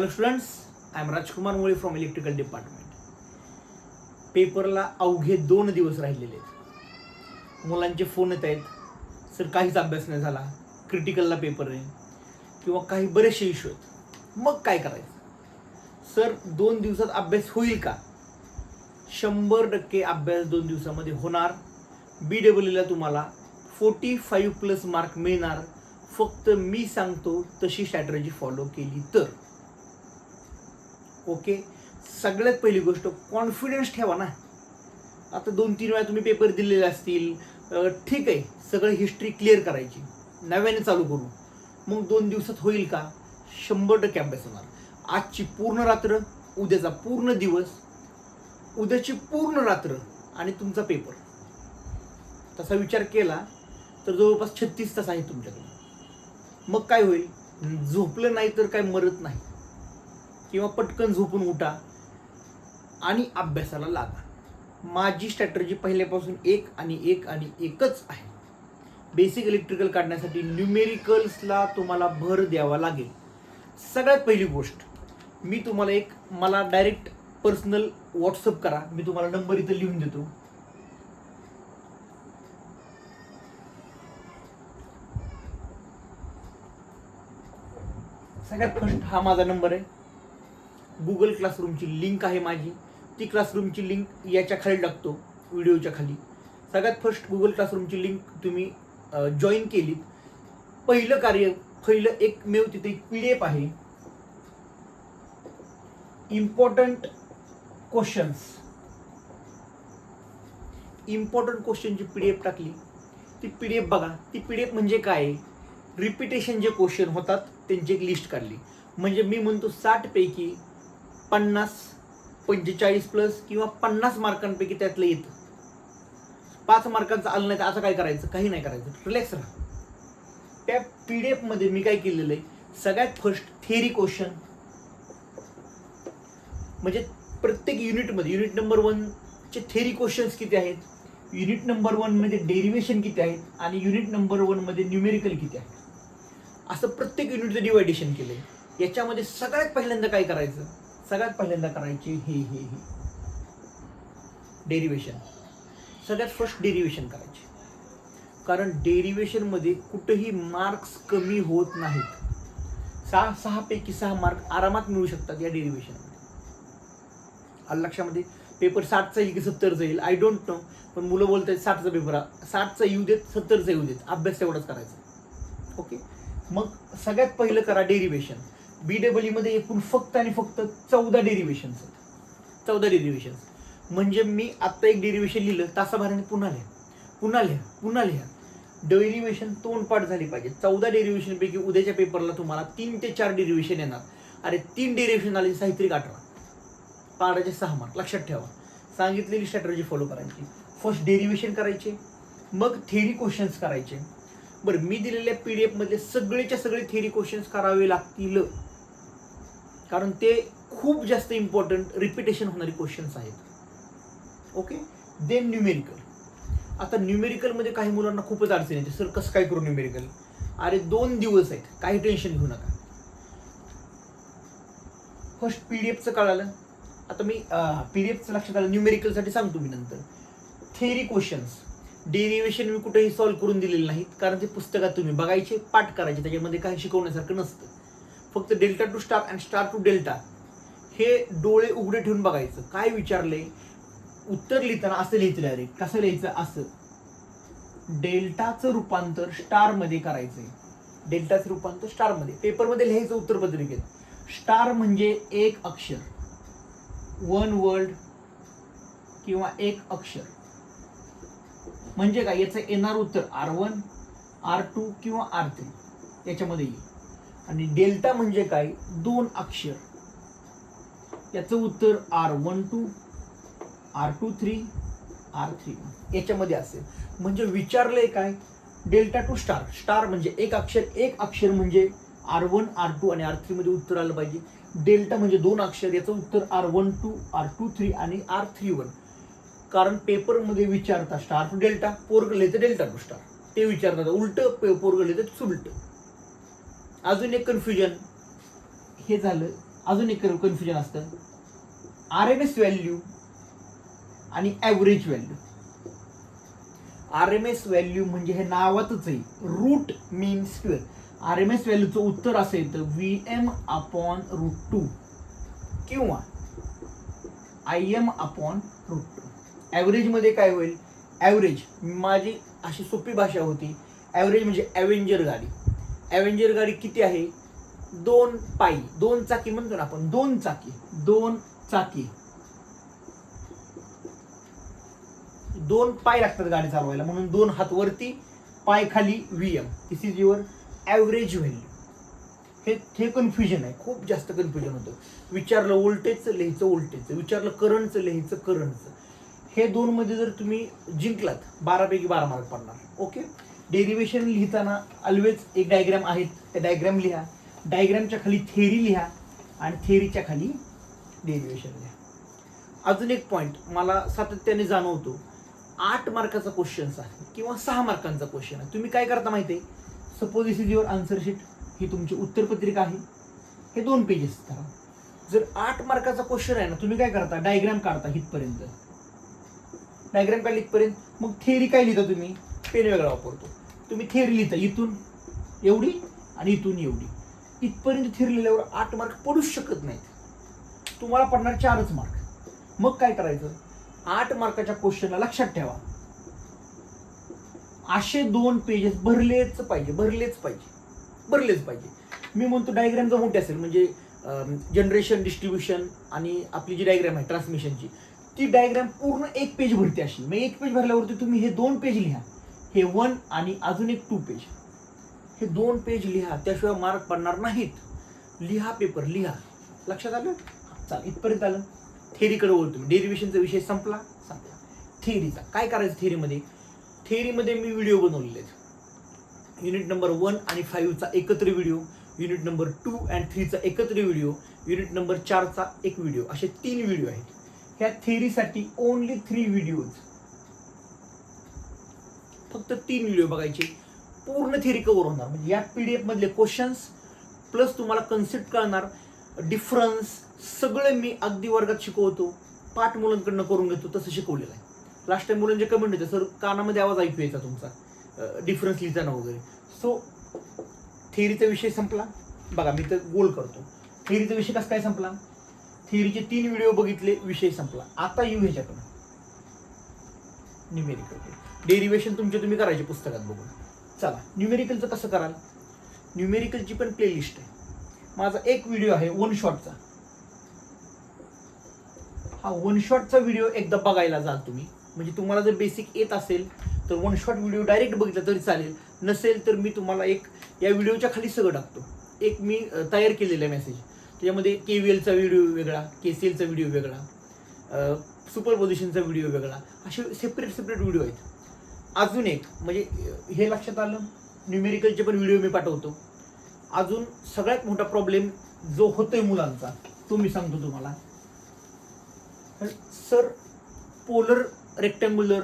Hello students, I am Rajkumar Mole from Electrical Department. पेपरला अवघे 2 दिवस राहिलेले आहेत. मुलांचे फोन येत आहेत, सर काहीच अभ्यास नाही झाला, क्रिटिकलला पेपर आहे किंवा काही बरेचसे इश्यू आहेत. मग काय करायचं? सर 2 दिवसात अभ्यास होईल का? 100% अभ्यास 2 दिवसामध्ये होणार. BEE तुम्हाला 45+ मार्क मिळणार. फक्त मी सांगतो तशी स्ट्रॅटेजी फॉलो केली तर. ओके, सगळ्यात पहिली गोष्ट कॉन्फिडन्स ठेवा ना. आता 2-3 वेळा तुम्ही पेपर दिलेले असतील, ठीक आहे, सगळं हिस्ट्री क्लिअर करायची, नव्याने चालू करू. मग 2 दिवसात होईल का? 100% अभ्यास होणार. आजची पूर्ण रात्र, उद्याचा पूर्ण दिवस, उद्याची पूर्ण रात्र आणि तुमचा पेपर. तसा विचार केला तर जवळपास 36 तास आहेत तुमच्याकडे. मग काय होईल? झोपलं नाही तर काय मरत नाही, किंवा पटकन झोपून उठा आणि अभ्यासाला लागा. माझी स्ट्रॅटेजी पहिल्यापासून एकच आहे. बेसिक इलेक्ट्रिकल काढण्यासाठी न्यूमेरिकल्सला तुम्हाला भर द्यावा लागेल. सगळ्यात पहिली गोष्ट, मी तुम्हाला मला डायरेक्ट पर्सनल व्हॉट्सअप करा. मी तुम्हाला नंबर इथं लिहून देतो. सगळ्यात फर्स्ट हा माझा नंबर आहे. गुगल क्लासरूमची लिंक आहे माझी. ती क्लासरूमची लिंक याच्या खाली टाकतो, व्हिडिओच्या खाली. सगळ्यात फर्स्ट गुगल क्लासरूमची लिंक तुम्ही जॉईन केली. पहिलं एकमेव तिथे एक PDF आहे, इम्पॉर्टंट क्वेश्चनची PDF टाकली. ती PDF बघा. ती PDF म्हणजे काय? रिपिटेशन जे क्वेश्चन होतात त्यांची एक लिस्ट काढली. म्हणजे मी म्हणतो 60 पैकी 50, 45+ किंवा 50 मार्कांपैकी त्यातलं येतं. 5 मार्कांचं आलं नाही तर असं काय करायचं? काही नाही करायचं, रिलॅक्स राहा. त्या PDF मध्ये मी काय केलेलं आहे, सगळ्यात फर्स्ट थिअरी क्वेश्चन, म्हणजे प्रत्येक युनिटमध्ये, युनिट नंबर 1 चे थिअरी क्वेश्चन्स किती आहेत, युनिट नंबर 1 मध्ये डेरिव्हेशन किती आहेत, आणि युनिट नंबर 1 मध्ये न्यूमेरिकल किती आहेत, असं प्रत्येक युनिटचं डिवायडेशन केलंय. याच्यामध्ये सगळ्यात पहिल्यांदा काय करायचं? सगळ्यात पहिल्यांदा करायचे हे डेरिव्हेशन. सगळ्यात फर्स्ट डेरिव्हेशन करायचे, कारण डेरिव्हेशन मध्ये कुठेही मार्क्स कमी होत नाहीत. 6 पैकी 6 मार्क आरामात मिळू शकतात या डेरिव्हेशन मध्ये. आलं लक्षामध्ये? पेपर 60चा येईल की 70चा येईल, आय डोंट नो, पण मुलं बोलतात 60चा पेपर, 60चा येऊ देत, 70चा येऊ देत, अभ्यास तेवढाच करायचा. ओके, मग सगळ्यात पहिलं करा डेरिव्हेशन. BEE मध्ये एकूण फक्त 14 डेरिव्हेशन्स आहेत. 14 डेरिव्हेशन्स म्हणजे मी आत्ता एक डेरिव्हेशन लिहिलं, तासाभराने पुन्हा लिहा. डेरिव्हेशन तोंडपाठ झाली पाहिजे. 14 डेरिव्हेशन पैकी उद्याच्या पेपरला तुम्हाला 3 ते 4 डेरिव्हेशन येणार. अरे 3 डेरिव्हेशन आले, साहित्रिक 18, पाडाचे 6 मार्क. लक्षात ठेवा, सांगितलेली स्ट्रॅटेजी फॉलो करायची. फर्स्ट डेरिव्हेशन करायचे, मग थिअरी क्वेश्चन्स करायचे. बरं, मी दिलेल्या PDF मधले सगळेच्या सगळे थिअरी क्वेश्चन्स करावे लागतील, कारण ते खूप जास्त इम्पॉर्टंट रिपिटेशन होणारे क्वेश्चन्स आहेत. Okay, then numerical. आता न्यूमेरिकल मध्ये काही मुलांना खूपच अडचण येते, सर कसं काय करू न्यूमेरिकल? अरे 2 दिवस आहेत, काही टेन्शन घेऊ नका. फर्स्ट PDFचं कळालं. आता मी PDFचं लक्षात आलं, न्यूमेरिकलसाठी सांगतो मी नंतर. थिअरी क्वेश्चन्स, डेरिव्हेशन मी कुठेही सॉल्व्ह करून दिलेले नाहीत, कारण ते पुस्तकात तुम्ही बघायचे, पाठ करायचे, त्याच्यामध्ये काही शिकवण्यासारखं नसतं. फक्त डेल्टा टू स्टार आणि स्टार टू डेल्टा हे डोळे उघडे ठेवून बघायचं. काय विचारले, उत्तर लिहिताना असं लिहायचं, डायरेक्ट कसं लिहायचं, असं. डेल्टाचं रूपांतर स्टार मध्ये करायचंय. डेल्टाचं रूपांतर स्टार मध्ये पेपरमध्ये लिहायचं उत्तरपत्रिकेत. स्टार म्हणजे एक अक्षर, 1 वर्ड किंवा एक अक्षर. म्हणजे काय? याचं येणार उत्तर R1, R2 किंवा R3 याच्यामध्ये येईल. आणि डेल्टा म्हणजे काय? 2 अक्षर. याचं उत्तर R12, R23, R31 याच्यामध्ये असेल. म्हणजे विचारलंय काय? Delta two star. स्टार म्हणजे एक अक्षर म्हणजे R1, R2 आणि R3 मध्ये उत्तर आलं पाहिजे. डेल्टा म्हणजे 2 अक्षर, याचं उत्तर R12, R23 आणि R31. कारण पेपरमध्ये विचारता स्टार टू डेल्टा, पोरगं लिहितं डेल्टा टू स्टार. ते विचारतात उलट, पोरगं लिहितं सुलट. अजून एक कन्फ्युजन हे झालं अजून एक कन्फ्युजन असतं, RMS व्हॅल्यू आणि ॲव्हरेज व्हॅल्यू. RMS व्हॅल्यू म्हणजे हे नावातच आहे, रूट मीन स्क्वेअर. RMS व्हॅल्यूचं उत्तर असेल तर VM/√2 किंवा IM/√2. ॲव्हरेज मध्ये काय होईल, ॲव्हरेज माझी अशी सोपी भाषा होती, ॲव्हरेज म्हणजे ॲव्हेंजर गाडी. ॲव्हेंजर गाडी किती आहे, 2 पायी, 2 चाकी म्हणतो ना आपण, 2 चाकी, 2 पाय लागतात गाडी चालवायला, म्हणून 2 हात वरती, पाय खाली, VM. This is your average value. हे कन्फ्युजन आहे, खूप जास्त कन्फ्युजन होतं. विचारलं व्होल्टेजचं लिहायचं व्होल्टेजचं, विचारलं करंटचं लिहायचं करंटचं. हे 2 मध्ये जर तुम्ही जिंकलात 12 पैकी 12 मार्क पडणार. ओके. डेरिव्हेशन लिहिताना ऑलवेज एक डायग्राम आहेत, त्या डायग्राम लिहा, डायग्रामच्या खाली थेरी लिहा आणि थेरीच्या खाली डेरिव्हेशन लिहा. अजून एक पॉईंट मला सातत्याने जाणवतो, 8 मार्काचा क्वेश्चन आहे किंवा 6 मार्कांचा क्वेश्चन आहे. तुम्ही काय करता माहिती आहे, suppose this is your answer sheet, ही तुमची उत्तरपत्रिका आहे, हे 2 पेजेस करा. जर 8 मार्काचा क्वेश्चन आहे ना, तुम्ही काय करता, डायग्राम काढता इथपर्यंत, डायग्राम काढली इथपर्यंत, मग थेरी काय लिहिता तुम्ही, पेन वेगळा वापरतो. तुम्ही थेरी लिहिता इथून एवढी आणि इथून एवढी, इथपर्यंत थेरी लिहिल्यावर 8 मार्क पडूच शकत नाहीत, तुम्हाला पडणार 4च मार्क. मग काय करायचं, 8 मार्काच्या क्वेश्चनला लक्षात ठेवा, असे 2 पेजेस भरलेच पाहिजे. मी म्हणतो डायग्राम जर मोठी असेल, म्हणजे जनरेशन, डिस्ट्रीब्युशन आणि आपली जी डायग्राम आहे ट्रान्समिशनची, ती डायग्राम पूर्ण 1 पेज भरते अशी. मग 1 पेज भरल्यावरती तुम्ही हे 2 पेज लिहा, हे 1 आणि अजून एक 2 पेज, हे 2 पेज लिहा, त्याशिवाय मार्क पडणार नाहीत. लिहा, पेपर लिहा. लक्षात आलं? चाल, इथपर्यंत आलं. थेरीकडे वळतो. डेरिव्हेशनचा विषय संपला. थेरीचा काय करायचं, थेरीमध्ये मी व्हिडिओ बनवलेले आहेत. युनिट नंबर 1 आणि 5चा एकत्र व्हिडिओ, युनिट नंबर 2 आणि 3चा एकत्र व्हिडिओ, युनिट नंबर 4चा एक व्हिडिओ, असे 3 व्हिडिओ आहेत. ह्या थेरीसाठी ओनली 3 व्हिडिओज, फक्त 3 व्हिडिओ बघायचे, पूर्ण थेरी कव्हर होणार. म्हणजे या PDF मधले क्वेश्चन्स प्लस तुम्हाला कन्सेप्ट कळणार, डिफरन्स सगळं मी अगदी वर्गात शिकवतो, पाठ मुलांकडनं करून घेतो, तसं शिकवलेलं आहे. लास्ट टाइम मुलांचे कमेंट होते, सर कानामध्ये आवाज ऐकू यायचा तुमचा डिफरन्स लिहिताना वगैरे. सो थेरीचा विषय संपला. बघा मी तर गोल करतो, थेरीचा विषय कसं काय संपला, थेरीचे 3 व्हिडिओ बघितले, विषय संपला. आता येऊ ह्याच्याकडून न्यूमेरिकल. डेरिव्हेशन तुम्ही करायचे पुस्तकात बघून. चला, न्यूमेरिकलचं कसं कराल, न्यूमेरिकलची पण प्लेलिस्ट आहे. माझा एक व्हिडिओ आहे 1 शॉटचा, हा 1 शॉटचा व्हिडिओ एकदा बघायला जाल तुम्ही. म्हणजे तुम्हाला जर बेसिक येत असेल तर 1 शॉट व्हिडिओ डायरेक्ट बघितला तरी चालेल, नसेल तर मी तुम्हाला एक या व्हिडिओच्या खाली सगळं टाकतो. एक मी तयार केलेला मेसेज, त्याच्यामध्ये KVLचा व्हिडिओ वेगळा, KCLचा व्हिडिओ वेगळा, सुपरपोजिशनचा व्हिडिओ वेगळा, असे सेपरेट व्हिडिओ आहेत. अजून एक म्हणजे हे लक्षात आलं, न्यूमेरिकलचे पण व्हिडिओ मी पाठवतो. अजून सगळ्यात मोठा प्रॉब्लेम जो होतोय मुलांचा, तो मी सांगतो तुम्हाला. सर पोलर, रेक्टँग्युलर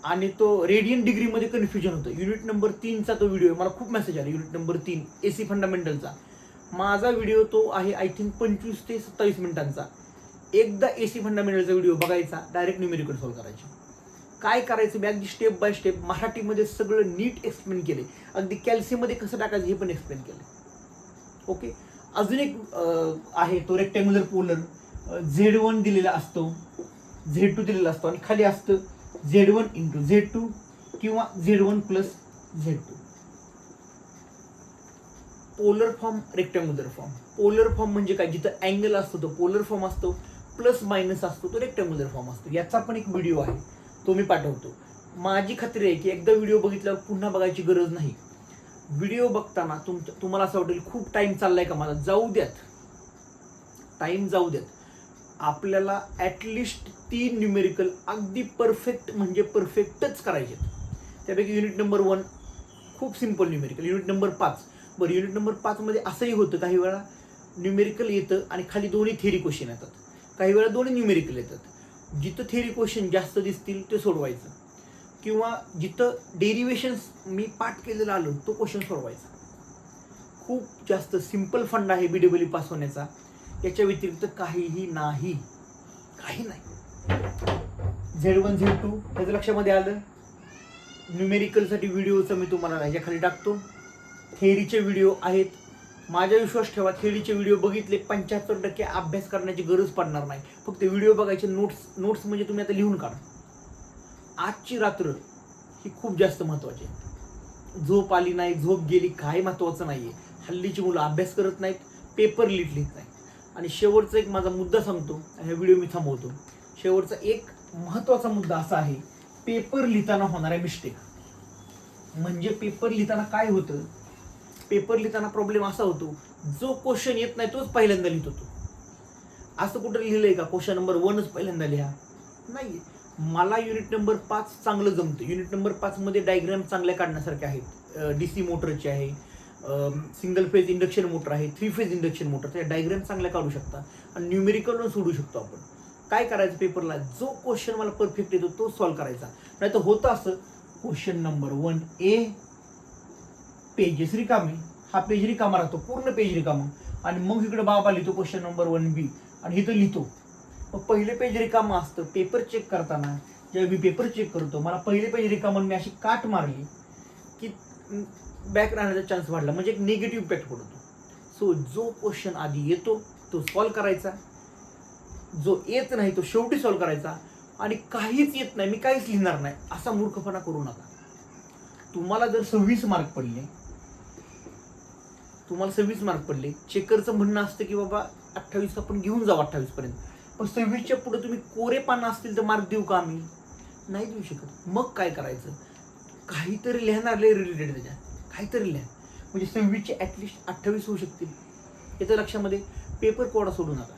आणि तो रेडियन डिग्रीमध्ये कन्फ्युजन होतं. युनिट नंबर 3चा तो व्हिडिओ, मला खूप मेसेज आले. युनिट नंबर 3 AC फंडामेंटलचा माझा व्हिडिओ तो आहे, आय थिंक 25 ते 27 मिनिटांचा. एकदा AC फंडामेंटलचा व्हिडिओ बघायचा, डायरेक्ट न्यूमेरिकल सॉल्व्ह करायचे. काय करायचं मी अगदी स्टेप बाय स्टेप मराठीमध्ये सगळं नीट एक्सप्लेन केले, अगदी कॅल्शियममध्ये कसं टाकायचं हे पण एक्सप्लेन केलं. ओके. अजून एक आहे तो रेक्टँग्युलर पोलर, Z1 दिलेला असतो, Z2 दिलेला असतो आणि खाली असतं Z1 × Z2 किंवा Z1 + Z2. Polar form, rectangular form. Polar form म्हणजे काय, जिथं अँगल असतो तो पोलर फॉर्म असतो, प्लस मायनस असतो तो रेक्टँग्युलर फॉर्म असतो. याचा पण एक व्हिडिओ आहे, तो मी पाठवतो. माझी खात्री आहे की एकदा व्हिडिओ बघितल्यावर पुन्हा बघायची गरज नाही. व्हिडिओ बघताना तुम्हाला असं वाटेल खूप टाइम चाललाय का माझा, जाऊ द्यात, टाइम जाऊ द्यात. आपल्याला ॲटलिस्ट 3 न्यूमेरिकल अगदी परफेक्ट म्हणजे परफेक्टच करायचे. त्यापैकी युनिट नंबर 1 खूप सिम्पल न्यूमेरिकल, युनिट नंबर 5. बरं, युनिट नंबर 5 मध्ये असंही होतं, काही वेळा न्यूमेरिकल येतं आणि खाली दोन्ही थेरी क्वेश्चन येतात, काही वेळा दोन्ही न्यूमेरिकल येतात. जिथं थेरी क्वेश्चन जास्त दिसतील ते सोडवायचं, किंवा जिथं डेरिव्हेशन्स मी पाठ केलेला आलो तो क्वेश्चन सोडवायचा. खूप जास्त सिम्पल फंड आहे BEE पास होण्याचा. याच्या व्यतिरिक्त काहीही नाही, काही नाही. Z1 Z2 त्याचं लक्षामध्ये आलं. न्यूमेरिकलसाठी व्हिडिओचं मी तुम्हाला ह्याच्या खाली टाकतो. थेअरीचे व्हिडिओ आहेत. माझा विश्वास ठेवा, थेअरीचे व्हिडिओ बघितले 75% अभ्यास करण्याची गरज पडणार नाही. फक्त व्हिडिओ बघायचे. नोट्स म्हणजे तुम्ही आता लिहून काढा. आजची रात्र ही खूप जास्त महत्त्वाची आहे. झोप आली नाही, झोप गेली, काही महत्त्वाचं नाही आहे. हल्लीची मुलं अभ्यास करत नाहीत, पेपर लिहित नाही. आणि शेवटचा एक माझा मुद्दा सांगतो आणि हा व्हिडिओ मी थांबवतो. शेवटचा एक महत्त्वाचा मुद्दा असा आहे, पेपर लिहिताना होणाऱ्या मिस्टेक. म्हणजे पेपर लिहिताना काय होतं, पेपर लिहिताना प्रॉब्लेम असा होतो, जो क्वेश्चन येत नाही तोच पहिल्यांदा लिहित होतो. असं कुठं लिहिलंय का क्वेश्चन नंबर 1च पहिल्यांदा लिहा? नाही. मला युनिट नंबर 5 चांगलं जमतं. युनिट नंबर 5 मध्ये डायग्राम चांगल्या काढण्यासारखे आहेत. DC मोटरचे आहे, सिंगल फेज इंडक्शन मोटर आहे, 3 फेज इंडक्शन मोटर. त्या डायग्राम चांगल्या काढू शकता आणि न्यूमेरिकलवर सोडू शकतो आपण. काय करायचं पेपरला, जो क्वेश्चन मला परफेक्ट येतो तो सॉल्व्ह करायचा. नाही तर होतं असं, क्वेश्चन नंबर 1A पेजेस रिकामे, हा पेज रिकामा राहतो, पूर्ण पेज रिकामा. आणि मग इकडे बाबा लिहितो क्वेश्चन नंबर 1B आणि इथं लिहितो. मग पहिले पेज रिकामा असतं. पेपर चेक करताना जेव्हा मी पेपर चेक करतो, मला पहिले पेज रिकामा मी अशी काट मारली की बॅक राहण्याचा चान्स वाढला, म्हणजे एक निगेटिव्ह इम्पॅक्ट पडतो. सो जो क्वेश्चन आधी येतो तो सॉल्व्ह करायचा, जो येत नाही तो शेवटी सॉल्व्ह करायचा. आणि काहीच येत नाही, मी काहीच लिहिणार नाही, असा मूर्खपणा करू नका. तुम्हाला जर 26 मार्क पडले, चेकरचं म्हणणं असतं की बाबा 28 आपण घेऊन जाऊ 28 पर्यंत. पण 26च्या पुढे तुम्ही कोरे पानं असतील तर मार्क देऊ का आम्ही? नाही देऊ शकत. मग काय करायचं, काहीतरी लिहिणार रिलेटेड त्याच्या, काहीतरी लिहा. म्हणजे 26चे ॲटलिस्ट 28 होऊ शकतील. याचं लक्षामध्ये. पेपर कोडा सोडू नका.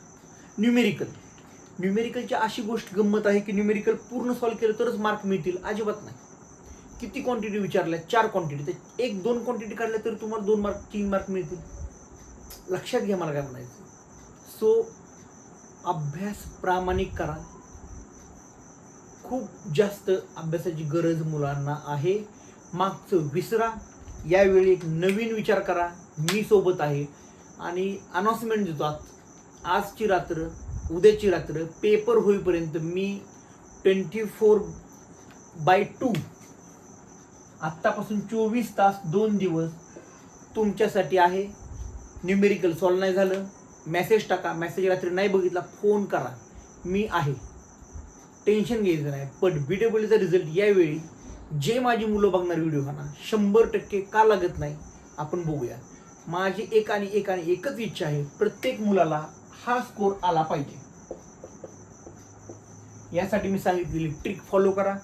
न्यूमेरिकलची अशी गोष्ट गंमत आहे की न्यूमेरिकल पूर्ण सॉल्व्ह केलं तरच मार्क मिळतील, अजिबात नाही. किती क्वांटिटी विचारल्या? 4 क्वांटिटी. तर 1-2 क्वांटिटी काढल्या तर तुम्हाला 2 मार्क 3 मार्क मिळतील. लक्षात घ्या मला काय म्हणायचं. सो अभ्यास प्रामाणिक करा. खूप जास्त अभ्यासाची गरज मुलांना आहे. मागचं विसरा. यावेळी एक नवीन विचार करा. मी सोबत आहे. आणि अनाउन्समेंट देतो, आजची रात्र, उद्याची रात्र, पेपर होईपर्यंत मी 24/2 आत्तापासून 24 तास 2 दिवस तुमच्यासाठी आहे. न्यूमेरिकल सॉल्व्ह नाही झालं, मेसेज टाका. मेसेज रात्री नाही बघितला, फोन करा, मी आहे. टेन्शन घ्यायचं नाही. पण BWचा रिझल्ट यावेळी जे माझी मुलं बघणार व्हिडिओ हा ना, 100% का लागत नाही आपण बघूया. माझी एकच इच्छा आहे, प्रत्येक मुलाला हा स्कोर आला पाहिजे. यासाठी मी सांगितलेली ट्रिक फॉलो करा.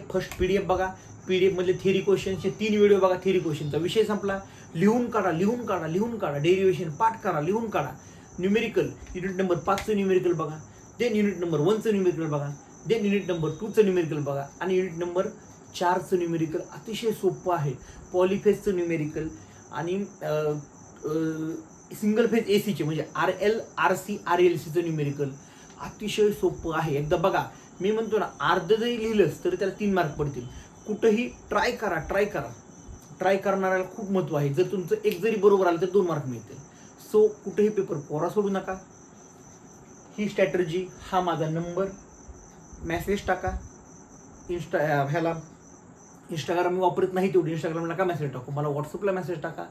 फर्स्ट PDF बघा. PDF मधले थेरी क्वेश्चनचे 3 व्हिडिओ बघा. थेरी क्वेश्चनचा विषय संपला. लिहून काढा. डेरिव्हेशन पाठ करा, लिहून काढा. न्यूमेरिकल युनिट नंबर 5चं न्यूमेरिकल बघा. देन युनिट नंबर 1चं न्यूमेरिकल बघा. देन युनिट नंबर 2चं न्यूमेरिकल बघा. आणि युनिट नंबर 4चं न्यूमेरिकल अतिशय सोपं आहे. पॉलिफेजचं न्यूमेरिकल आणि सिंगल फेज ACचे म्हणजे RL, RC, RLCचं न्यूमेरिकल अतिशय सोपं आहे. एकदा बघा. मी म्हणतो ना, अर्ध जरी लिहिलंच तरी त्याला 3 मार्क पडतील. कुठंही ट्राय करा. ट्राय करणाऱ्याला खूप महत्त्व आहे. जर तुमचं एक जरी बरोबर आलं तर 2 मार्क मिळतील. सो कुठेही पेपर कोरा सोडू नका. ही स्ट्रॅटर्जी, हा माझा नंबर, मेसेज टाका. इंस्टाग्राम मी वापरत नाही तेवढी. इंस्टाग्रामला का मेसेज टाकू, मला व्हॉट्सअपला मेसेज टाका.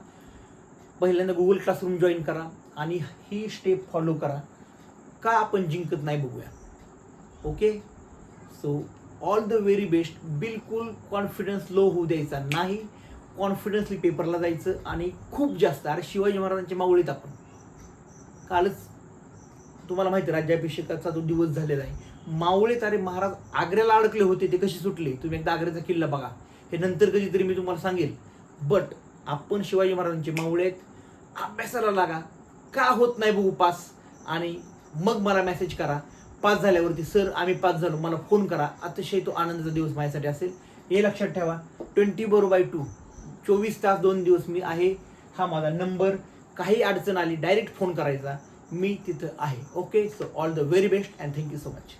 पहिल्यांदा गुगल क्लासरूम जॉईन करा आणि ही स्टेप फॉलो करा. का आपण जिंकत नाही बघूया. Okay. So all the very best. बिलकुल कॉन्फिडन्स लो होऊ द्यायचा नाही. कॉन्फिडन्सली पेपरला जायचं आणि खूप जास्त. अरे शिवाजी महाराजांचे मावळीत आपण कालच तुम्हाला माहिती आहे, राज्याभिषेकाचा जो दिवस झालेला आहे. मावळीत, अरे महाराज आग्र्याला अडकले होते, ते कसे सुटले. तुम्ही एकदा आग्र्याचा किल्ला बघा. हे नंतर कधीतरी मी तुम्हाला सांगेल. बट आपण शिवाजी महाराजांचे मावळे आहेत. अभ्यासाला लागा. का होत नाही बघू पास, आणि मग मला मेसेज करा. पास झाल्यावरती सर आम्ही पास झालो, मला फोन करा. अतिशय तो आनंदाचा दिवस माझ्यासाठी असेल. हे लक्षात ठेवा. 24/2 24 तास 2 दिवस मी आहे. हा माझा नंबर. काही अडचण आली डायरेक्ट फोन करायचा, मी तिथं आहे. Okay. So all the very best and thank you so much.